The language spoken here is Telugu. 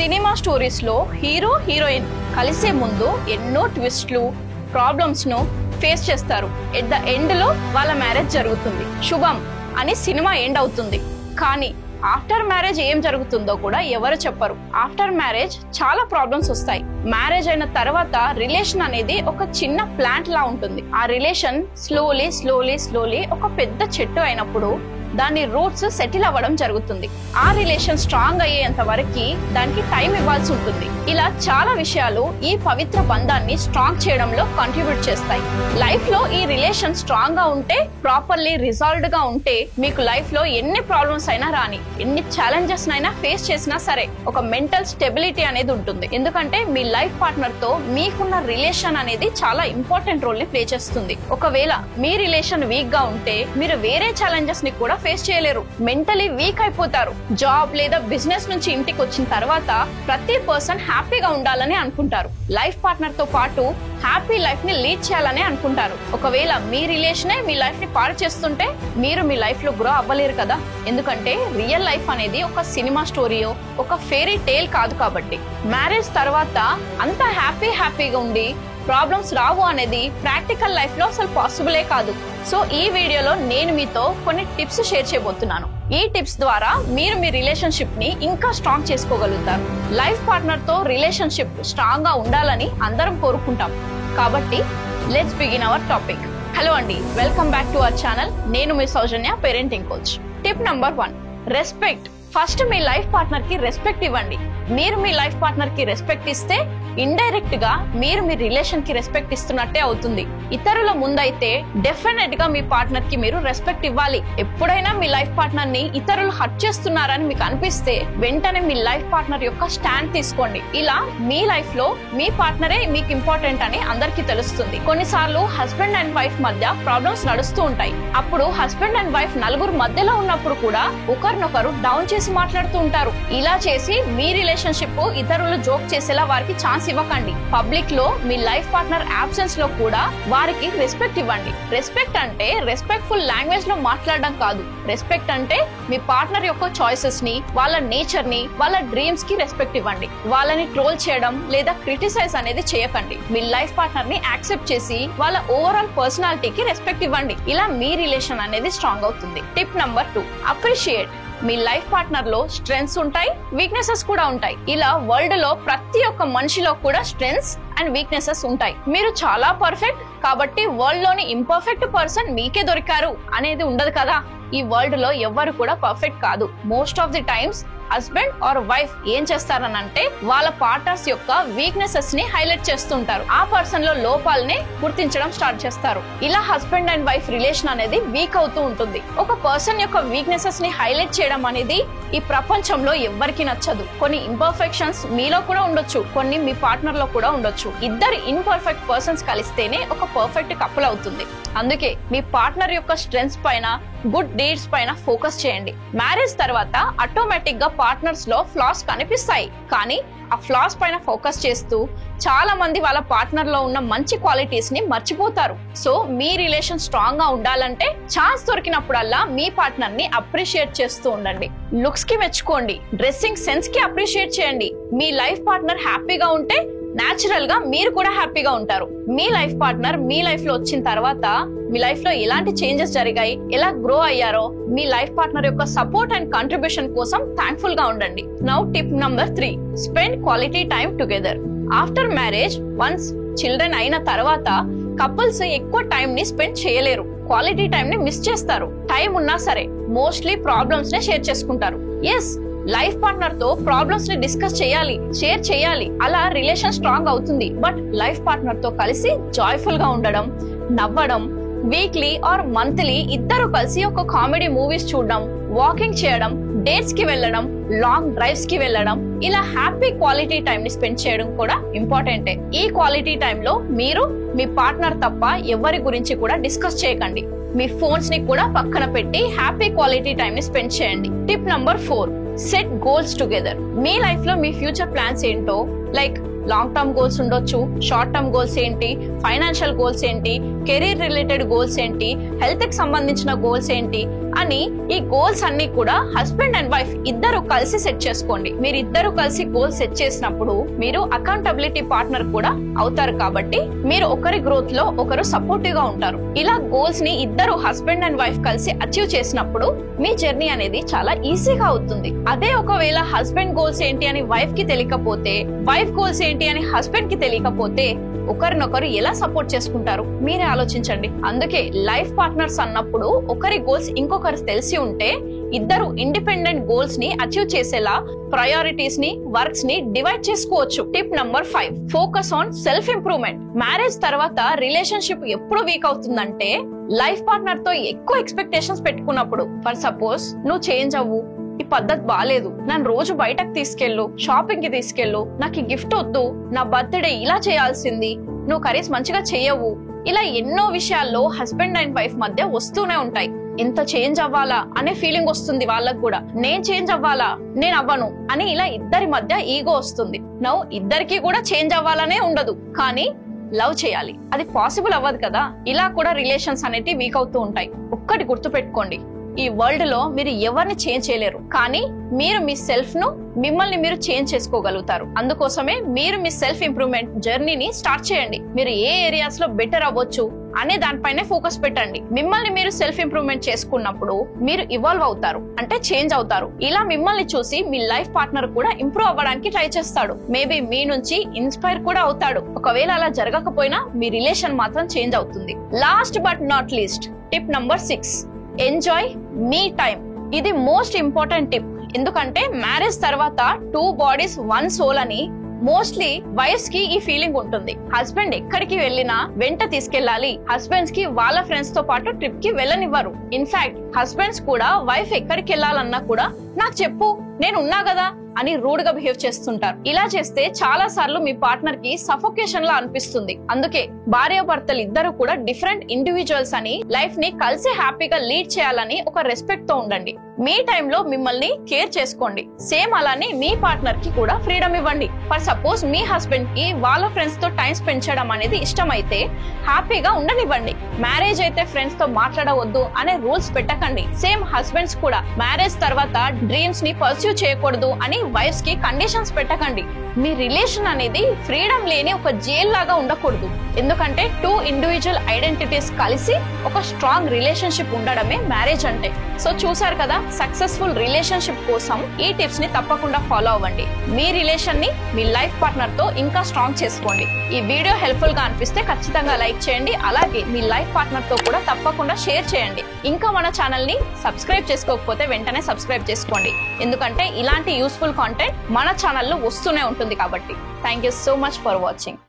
సినిమా స్టోరీస్ లో హీరో హీరోయిన్ కలిసే ముందు ఎన్నో ట్విస్ట్లు ప్రాబ్లమ్స్ ను ఫేస్ చేస్తారు. ఎట్ ద ఎండ్ లో వాళ్ళ మ్యారేజ్ జరుగుతుంది, శుభం అని సినిమా ఎండ్ అవుతుంది. కానీ ఆఫ్టర్ మ్యారేజ్ ఏం జరుగుతుందో కూడా ఎవరు చెప్పరు. ఆఫ్టర్ మ్యారేజ్ చాలా ప్రాబ్లమ్స్ వస్తాయి. మ్యారేజ్ అయిన తర్వాత రిలేషన్ అనేది ఒక చిన్న ప్లాంట్ లా ఉంటుంది. ఆ రిలేషన్ స్లోలీ ఒక పెద్ద చెట్టు అయినప్పుడు దాని రూట్స్ సెటిల్ అవ్వడం జరుగుతుంది. ఆ రిలేషన్ స్ట్రాంగ్ అయ్యేంత వరకు దానికి టైం ఇవ్వాల్సి ఉంటుంది. ఇలా చాలా విషయాలు ఈ పవిత్ర బంధాన్ని స్ట్రాంగ్ చేయడంలో కంట్రిబ్యూట్ చేస్తాయి. లైఫ్ లో ఈ రిలేషన్ స్ట్రాంగ్ గా ఉంటే, ప్రాపర్లీ రిజాల్వ్డ్ గా ఉంటే, మీకు లైఫ్ లో ఎన్ని ప్రాబ్లమ్స్ అయినా రాని, ఎన్ని ఛాలెంజెస్ అయినా ఫేస్ చేసినా సరే ఒక మెంటల్ స్టెబిలిటీ అనేది ఉంటుంది. ఎందుకంటే మీ లైఫ్ పార్ట్నర్ తో మీకున్న రిలేషన్ అనేది చాలా ఇంపార్టెంట్ రోల్ ని ప్లే చేస్తుంది. ఒకవేళ మీ రిలేషన్ వీక్ గా ఉంటే మీరు వేరే ఛాలెంజెస్ ని కూడా ఫేస్ చేయలేరు. మెంటలీ వీక్ అయిపోతారు. జాబ్ లేదా బిజినెస్ నుంచి ఇంటికి వచ్చిన తర్వాత ప్రతి పర్సన్ హ్యాపీగా ఉండాలని అనుకుంటారు. లైఫ్ పార్ట్నర్ తో పాటు హ్యాపీ లైఫ్ ని లీడ్ చేయాలని అనుకుంటారు. ఒకవేళ మీ రిలేషనే మీ లైఫ్ ని పాడు చేస్తుంటే మీరు మీ లైఫ్ లో గ్రో అవ్వలేరు కదా. ఎందుకంటే రియల్ లైఫ్ అనేది ఒక సినిమా స్టోరీయో ఒక ఫెయిరీ టేల్ కాదు. కాబట్టి మ్యారేజ్ తర్వాత అంతా హ్యాపీగా ఉండి ప్రాబ్లమ్స్ రావు అనేది ప్రాక్టికల్ లైఫ్ లో అసలు పాసిబులే కాదు. సో ఈ వీడియోలో నేను మీతో కొన్ని టిప్స్ షేర్ చేయబోతున్నాను. ఈ టిప్స్ ద్వారా మీరు మీ రిలేషన్షిప్ ని ఇంకా స్ట్రాంగ్ చేసుకోగలుగుతారు. లైఫ్ పార్ట్నర్ తో రిలేషన్షిప్ స్ట్రాంగ్ గా ఉండాలని అందరం కోరుకుంటాం. కాబట్టి let's begin our topic. Hello అండి, welcome back to our channel. నేను మీ Soujanya, parenting coach. Tip number 1, respect. First మీ లైఫ్ పార్ట్నర్ కి రెస్పెక్ట్ ఇవ్వండి. మీరు మీ లైఫ్ పార్ట్నర్ కి రెస్పెక్ట్ ఇస్తే ఇండైరెక్ట్ గా మీరు మీ రిలేషన్ కి రెస్పెక్ట్ ఇస్తున్నట్టే అవుతుంది. ఇతరుల ముందైతే డెఫినెట్ గా మీ పార్ట్నర్ కి మీరు రెస్పెక్ట్ ఇవ్వాలి. ఎప్పుడైనా మీ లైఫ్ పార్ట్నర్ ని ఇతరులు హర్ట్ చేస్తున్నారని మీకు అనిపిస్తే వెంటనే మీ లైఫ్ పార్ట్నర్ యొక్క స్టాండ్ తీసుకోండి. ఇలా మీ లైఫ్ లో మీ పార్ట్నరే మీకు ఇంపార్టెంట్ అని అందరికీ తెలుస్తుంది. కొన్నిసార్లు హస్బెండ్ అండ్ వైఫ్ మధ్య ప్రాబ్లమ్స్ నడుస్తూ ఉంటాయి. అప్పుడు హస్బెండ్ అండ్ వైఫ్ నలుగురు మధ్యలో ఉన్నప్పుడు కూడా ఒకరినొకరు డౌన్ చేసి మాట్లాడుతూ ఉంటారు. ఇలా చేసి మీ రిలేషన్షిప్ ఇతరులు జోక్ చేసేలా వారికి ఛాన్స్ ఇవ్వకండి. పబ్లిక్ లో మీ లైఫ్ పార్ట్నర్ అబ్సెన్స్ లో కూడా వారికి రెస్పెక్ట్ ఇవ్వండి. రెస్పెక్ట్ అంటే రెస్పెక్ట్ఫుల్ లాంగ్వేజ్ లో మాట్లాడడం కాదు. రెస్పెక్ట్ అంటే మీ పార్ట్నర్ యొక్క చాయిసెస్ ని, వాళ్ళ నేచర్ ని, వాళ్ళ డ్రీమ్స్ కి రెస్పెక్ట్ ఇవ్వండి. వాళ్ళని ట్రోల్ చేయడం లేదా క్రిటిసైజ్ అనేది చేయకండి. మీ లైఫ్ పార్ట్నర్ ని యాక్సెప్ట్ చేసి వాళ్ళ ఓవరాల్ పర్సనాలిటీకి రెస్పెక్ట్ ఇవ్వండి. ఇలా మీ రిలేషన్ అనేది స్ట్రాంగ్ అవుతుంది. Tip number 2, appreciate. మీ లైఫ్ పార్ట్నర్ లో స్ట్రెంగ్స్ ఉంటాయి, వీక్నెసెస్ కూడా ఉంటాయి. ఇలా వరల్డ్ లో ప్రతి ఒక్క మనిషిలో కూడా స్ట్రెంగ్స్ అండ్ వీక్నెసెస్ ఉంటాయి. మీరు చాలా పర్ఫెక్ట్ కాబట్టి వరల్డ్ లోని ఇంపర్ఫెక్ట్ పర్సన్ మీకే దొరికారు అనేది ఉండదు కదా. ఈ వరల్డ్ లో ఎవ్వరు కూడా పర్ఫెక్ట్ కాదు. Most of the times husband or wife ఏం చేస్తారనంటే వాళ్ళ పార్ట్నర్స్ యొక్క వీక్నెసెస్ ని హైలైట్ చేస్తుంటారు. ఆ పర్సన్ లో లోపాలని గుర్తించడం స్టార్ట్ చేస్తారు. ఇలా హస్బెండ్ అండ్ వైఫ్ రిలేషన్ అనేది వీక్ అవుతూ ఉంటుంది. ఒక పర్సన్ యొక్క వీక్నెసెస్ ని హైలైట్ చేయడం అనేది ఈ ప్రపంచంలో ఎవ్వరికి నచ్చదు. కొన్ని ఇంపర్ఫెక్షన్స్ మీలో కూడా ఉండొచ్చు, కొన్ని మీ పార్ట్నర్ లో కూడా ఉండొచ్చు. ఇద్దరు ఇన్పర్ఫెక్ట్ పర్సన్స్ కలిస్తేనే ఒక పర్ఫెక్ట్ కపుల్ అవుతుంది. అందుకే మీ పార్ట్నర్ యొక్క స్ట్రెంగ్స్ పైన, గుడ్ డీడ్స్ పైన ఫోకస్ చేయండి. మ్యారేజ్ తర్వాత ఆటోమేటిక్ గా పార్ట్నర్స్ లో ఫ్లాస్ కనిపిస్తాయి. కానీ ఆ ఫ్లాస్ పైన ఫోకస్ చేస్తూ చాలా మంది వాళ్ళ పార్ట్నర్ లో ఉన్న మంచి క్వాలిటీస్ ని మర్చిపోతారు. సో మీ రిలేషన్ స్ట్రాంగ్ గా ఉండాలంటే ఛాన్స్ దొరికినప్పుడల్లా మీ పార్ట్నర్ ని అప్రిషియేట్ చేస్తూ ఉండండి. లుక్స్ కి మెచ్చుకోండి, డ్రెస్సింగ్ సెన్స్ కి అప్రిషియేట్ చేయండి. మీ లైఫ్ పార్ట్నర్ హ్యాపీగా ఉంటే నేచురల్ గా మీరు కూడా హ్యాపీగా ఉంటారు. మీ లైఫ్ పార్ట్నర్ మీ లైఫ్ లో వచ్చిన తర్వాత మీ లైఫ్ లో ఎలాంటి చేంజెస్ జరిగాయి, ఎలా గ్రో అయ్యారో మీ లైఫ్ పార్ట్నర్ యొక్క సపోర్ట్ అండ్ కాంట్రిబ్యూషన్ కోసం థ్యాంక్ఫుల్ గా ఉండండి. Now tip number 3, spend quality time together. After marriage once children అయిన తర్వాత కపుల్స్ ఎక్కువ టైం ని స్పెండ్ చేయలేరు. క్వాలిటీ టైం ని మిస్ చేస్తారు. టైం ఉన్నా సరే మోస్ట్లీ ప్రాబ్లమ్స్ నే షేర్ చేసుకుంటారు. ఎస్, లైఫ్ పార్ట్నర్ తో ప్రాబ్లమ్స్ ని డిస్కస్ చేయాలి, షేర్ చేయాలి. అలా రిలేషన్ స్ట్రాంగ్ అవుతుంది. బట్ లైఫ్ పార్ట్నర్ తో కలిసి జాయ్ఫుల్ గా ఉండడం, నవ్వడం, వీక్లీ ఆర్ మంత్లీ ఇద్దరు కలిసి ఒక కామెడీ మూవీస్ చూడడం, వాకింగ్ చేయడం, డేట్స్ కి వెళ్ళడం, లాంగ్ డ్రైవ్స్ కి వెళ్ళడం, ఇలా హ్యాపీ క్వాలిటీ టైం ని స్పెండ్ చేయడం కూడా ఇంపార్టెంటే. ఈ క్వాలిటీ టైం లో మీరు మీ పార్ట్నర్ తప్ప ఎవరి గురించి కూడా డిస్కస్ చేయకండి. మీ ఫోన్స్ ని కూడా పక్కన పెట్టి హ్యాపీ క్వాలిటీ టైం ని స్పెండ్ చేయండి. Tip number 4, set goals together. మీ లైఫ్ లో మీ ఫ్యూచర్ ప్లాన్స్ ఏంటో, లైక్ లాంగ్ టర్మ్ గోల్స్ ఉండొచ్చు, షార్ట్ టర్మ్ గోల్స్ ఏంటి, ఫైనాన్షియల్ గోల్స్ ఏంటి, కెరీర్ రిలేటెడ్ గోల్స్ ఏంటి, హెల్త్ కి సంబంధించిన గోల్స్ ఏంటి, అని ఈ గోల్స్ అన్ని కూడా హస్బెండ్ అండ్ వైఫ్ ఇద్దరు కలిసి సెట్ చేసుకోండి. మీరు ఇద్దరు కలిసి గోల్స్ సెట్ చేసినప్పుడు మీరు అకౌంటబిలిటీ పార్ట్నర్ కూడా అవుతారు కాబట్టి మీరు ఒకరి గ్రోత్ లో ఒకరు సపోర్టివ్ గా ఉంటారు. ఇలా గోల్స్ ని ఇద్దరు హస్బెండ్ అండ్ వైఫ్ కలిసి అచీవ్ చేసినప్పుడు మీ జర్నీ అనేది చాలా ఈజీగా అవుతుంది. అదే ఒకవేళ హస్బెండ్ గోల్స్ ఏంటి అని వైఫ్ కి తెలియకపోతే, వైఫ్ గోల్స్ ఏంటి అని హస్బెండ్ కి తెలియకపోతే ఒకరినొకరు ఎలా సపోర్ట్ చేసుకుంటారు మీరే ఆలోచించండి. అందుకే లైఫ్ పార్ట్నర్స్ అన్నప్పుడు ఒకరి గోల్స్ ఇంకొకరు తెలిసి ఉంటే ఇద్దరు ఇండిపెండెంట్ గోల్స్ ని అచీవ్ చేసేలా ప్రయారిటీస్ ని, వర్క్స్ ని డివైడ్ చేసుకోవచ్చు. Tip number 5, focus on self improvement. Marriage తర్వాత రిలేషన్షిప్ ఎప్పుడు వీక్ అవుతుందంటే లైఫ్ పార్ట్నర్ తో ఎక్కువ ఎక్స్పెక్టేషన్స్ పెట్టుకున్నప్పుడు. ఫర్ సపోజ్, నువ్వు చేంజ్ అవ్వు, ఈ పద్ధతి బాలేదు, నన్ను రోజు బయటకు తీసుకెళ్ళు, షాపింగ్ కి తీసుకెళ్ళు, నాకు ఈ గిఫ్ట్ వద్దు, నా బర్త్డే ఇలా చేయాల్సింది, నువ్వు కర్రీస్ మంచిగా చేయవు, ఇలా ఎన్నో విషయాల్లో హస్బెండ్ అండ్ వైఫ్ మధ్య వస్తూనే ఉంటాయి. ఇంత చేంజ్ అవ్వాలా అనే ఫీలింగ్ వస్తుంది వాళ్ళకు కూడా. నేను చేంజ్ అవ్వాలా, నేను అవ్వను అని ఇలా ఇద్దరి మధ్య ఈగో వస్తుంది. నవ్వు ఇద్దరికి కూడా చేంజ్ అవ్వాలనే ఉండదు, కానీ లవ్ చేయాలి, అది పాసిబుల్ అవ్వదు కదా. ఇలా కూడా రిలేషన్స్ అనేవి వీక్ అవుతూ ఉంటాయి. ఒక్కటి గుర్తు పెట్టుకోండి, ఈ వరల్డ్ లో మీరు ఎవరిని చేంజ్ చేయలేరు, కానీ మీరు మీ సెల్ఫ్ ను, మిమ్మల్ని మీరు చేంజ్ చేసుకోగలుగుతారు. అందుకోసమే మీరు మీ సెల్ఫ్ ఇంప్రూవ్మెంట్ జర్నీని స్టార్ట్ చేయండి. మీరు ఏ ఏరియాస్ లో బెటర్ అవ్వచ్చు అనే దానిపైనే ఫోకస్ పెట్టండి. మిమ్మల్ని మీరు సెల్ఫ్ ఇంప్రూవ్మెంట్ చేసుకున్నప్పుడు మీరు ఇవాల్వ్ అవుతారు, అంటే చేంజ్ అవుతారు. ఇలా మిమ్మల్ని చూసి మీ లైఫ్ పార్ట్నర్ కూడా ఇంప్రూవ్ అవ్వడానికి ట్రై చేస్తాడు. మేబీ మీ నుంచి ఇన్స్పైర్ కూడా అవుతాడు. ఒకవేళ అలా జరగకపోయినా మీ రిలేషన్ మాత్రం చేంజ్ అవుతుంది. Last but not least, tip number 6, enjoy me time. ఇది మోస్ట్ ఇంపార్టెంట్ టిప్. ఎందుకంటే మ్యారేజ్ తర్వాత 2 బాడీస్ 1 సోల్ అని మోస్ట్లీ వైఫ్స్ కి ఈ ఫీలింగ్ ఉంటుంది. హస్బెండ్ ఎక్కడికి వెళ్ళినా వెంట తీసుకెళ్లాలి. హస్బెండ్స్ కి వాళ్ళ ఫ్రెండ్స్ తో పాటు ట్రిప్ కి వెళ్ళనివ్వరు. ఇన్ఫాక్ట్ హస్బెండ్స్ కూడా వైఫ్ ఎక్కడికి వెళ్ళాలన్నా కూడా నాకు చెప్పు, నేను ఉన్నా కదా అని రూడ్ గా బిహేవ్ చేస్తుంటారు. ఇలా చేస్తే చాలా సార్లు మీ పార్ట్నర్ కి సఫోకేషన్ లా అనిపిస్తుంది. అందుకే భార్యాభర్తలు ఇద్దరు కూడా డిఫరెంట్ ఇండివిజువల్స్ అని లైఫ్ ని కలిసి హ్యాపీగా లీడ్ చేయాలని ఒక రెస్పెక్ట్ తో ఉండండి. మీ టైంలో మిమ్మల్ని కేర్ చేసుకోండి. సేమ్ అలానే మీ పార్ట్నర్ కి కూడా ఫ్రీడమ్ ఇవ్వండి. ఫర్ సపోజ్, మీ హస్బెండ్ కి వాళ్ళ ఫ్రెండ్స్ తో టైం స్పెండ్ చేయడం అనేది ఇష్టమైతే హ్యాపీగా ఉండనివ్వండి. మ్యారేజ్ అయితే ఫ్రెండ్స్ తో మాట్లాడవద్దు అనే రూల్స్ పెట్టకండి. సేమ్ హస్బెండ్స్ కూడా మ్యారేజ్ తర్వాత డ్రీమ్స్ ని పర్స్యూ చేయకూడదు అని వైఫ్స్ కి కండిషన్స్ పెట్టకండి. మీ రిలేషన్ అనేది ఫ్రీడమ్ లేని ఒక జైల్ లాగా ఉండకూడదు. ఎందుకంటే 2 ఇండివిజువల్ ఐడెంటిటీస్ కలిసి ఒక స్ట్రాంగ్ రిలేషన్షిప్ ఉండడమే మ్యారేజ్ అంటే. సో చూసారు కదా, సక్సెస్ఫుల్ రిలేషన్షిప్ కోసం ఈ టిప్స్ ని తప్పకుండా ఫాలో అవ్వండి. మీ రిలేషన్ ని మీ లైఫ్ పార్ట్నర్ తో ఇంకా స్ట్రాంగ్ చేసుకోండి. ఈ వీడియో హెల్ప్ఫుల్ గా అనిపిస్తే ఖచ్చితంగా లైక్ చేయండి. అలాగే మీ లైఫ్ పార్ట్నర్ తో కూడా తప్పకుండా షేర్ చేయండి. ఇంకా మన ఛానల్ ని సబ్స్క్రైబ్ చేసుకోకపోతే వెంటనే సబ్స్క్రైబ్ చేసుకోండి. ఎందుకంటే ఇలాంటి యూస్ఫుల్ కాంటెంట్ మన ఛానల్లో వస్తూనే ఉంటుంది కాబట్టి. Thank you so much for watching.